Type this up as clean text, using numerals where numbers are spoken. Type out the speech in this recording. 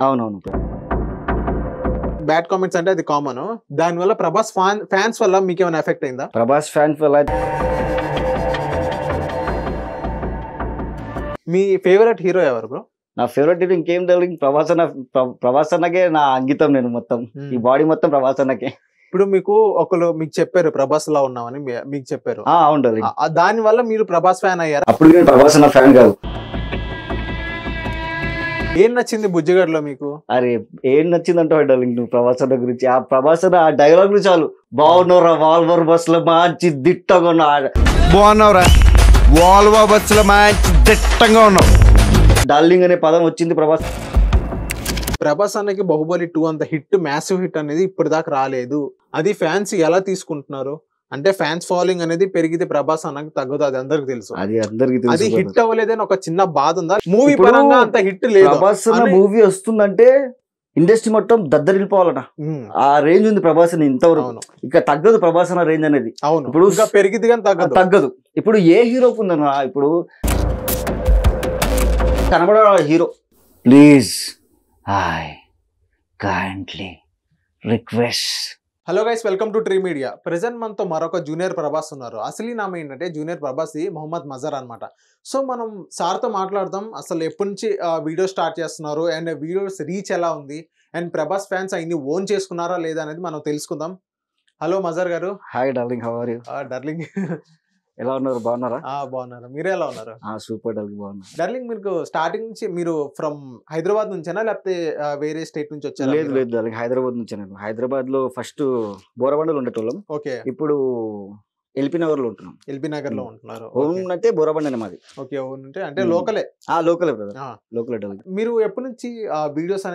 అవునవును. Bad comments అంటే అది కామన్. దానివల్ల ప్రభాస్ ఫ్యాన్స్ వల్ల మీకేమైనా ఎఫెక్ట్ అయిందా? ప్రభాస్ ఫ్యాన్స్ వల్ల మీ ఫేవరెట్ హీరో ఎవరు బ్రో? నా ఫేవరెట్ హీరో ఇంకేం తెలియదు, ప్రభాస్ అన్నకే నా అంకితం. నేను మొత్తం ఈ బాడీ మొత్తం ప్రభాస్ అన్నకే. ఇప్పుడు మీకు మీకు చెప్పారు ప్రభాస్ లా ఉన్నామని మీకు చెప్పారు. ఉండాలి. దాని వల్ల మీరు ప్రభాస్ ఫ్యాన్ అయ్యారు. అప్పుడు నేను ప్రభాస్ అన్న ఫ్యాన్ కాదు. ఏం నచ్చింది బుజ్జిగడ్లో మీకు? అరే ఏం నచ్చిందంటే డార్లింగ్ నువ్వు ప్రభాస్ అన్న గురించి, ఆ ప్రభాస్ అన్న ఆ డైలాగులు చాలు. బాగున్నావురా వాల్వర్ బస్ లో మంచి దిట్టంగా ఉన్నావు, బాగున్నావురా వాల్వో బస్ లో మంచి దిట్టంగా ఉన్నావు. డార్లింగ్ అనే పదం వచ్చింది ప్రభాస్. ప్రభాస్ అన్నకి బాహుబలి 2 అంత హిట్, మ్యాసివ్ హిట్ అనేది ఇప్పటిదాకా రాలేదు. అది ఫ్యాన్స్ ఎలా తీసుకుంటున్నారు అంటే, ఫ్యాన్స్ ఫాలోయింగ్ అనేది పెరిగితే ప్రభాస్ అన్నకి తగ్గదు, అది అందరికి తెలుసు. అది అందరికి తెలుసు. అది హిట్ అవ్వలేదని ఒక చిన్న బాధ ఉందా? మూవీ పరంగా అంత హిట్ లేదు. ప్రభాస్ అన్న మూవీ వస్తుందంటే ఇండస్ట్రీ మొత్తం దద్దరిల్లిపోవాలట, ఆ రేంజ్ ఉంది ప్రభాస్ అని. ఇంతవరకు ఇక తగ్గదు ప్రభాస్ అన్న రేంజ్ అనేది. అవును, ఇప్పుడు ఇంకా పెరిగితే కానీ తగ్గదు. ఇప్పుడు ఏ హీరోకు ఉందన్న, ఇప్పుడు కనబడ hero please I kindly request. Hello guys, welcome to tree media. Present మనతో మరొక జూనియర్ ప్రభాస్ ఉన్నారు. అసలు నామ ఏంటంటే జూనియర్ ప్రభాస్ మొహమ్మద్ మజర్ అనమాట. సో మనం సార్తో మాట్లాడదాం, అసలు ఎప్పటి నుంచి వీడియో స్టార్ట్ చేస్తున్నారు అండ్ వీడియోస్ రీచ్ ఎలా ఉంది అండ్ ప్రభాస్ ఫ్యాన్స్ అన్ని ఓన్ చేసుకున్నారా లేదా అనేది మనం తెలుసుకుందాం. Hello Mazhar garu. Hi darling, how are you? Darling ఎలా ఉన్నారు? బాగున్నారా? బాగున్నారు, మీరే ఎలా ఉన్నారు? సూపర్ డార్లింగ్, బాగున్నా. డార్లింగ్, మీకు స్టార్టింగ్ నుంచి మీరు ఫ్రమ్ హైదరాబాద్ నుంచేనా లేకపోతే వేరే స్టేట్ నుంచి వచ్చారా? లేదు డార్లింగ్, హైదరాబాద్ నుంచి. నేను హైదరాబాద్ లో ఫస్ట్ బోరబండలో ఉండేటోళ్ళం. ఓకే. ఇప్పుడు ఎల్బీ నగర్ లో ఉంటున్నాం. ఎల్బీ నగర్ లో ఉంటున్నారు. ఓన్ అంటే బోరబండనే మాది. ఓకే, ఓన్ అంటే లోకలే. లోకలే బ్రదర్, లోకలే డార్లింగ్. మీరు ఎప్పటి నుంచి వీడియోస్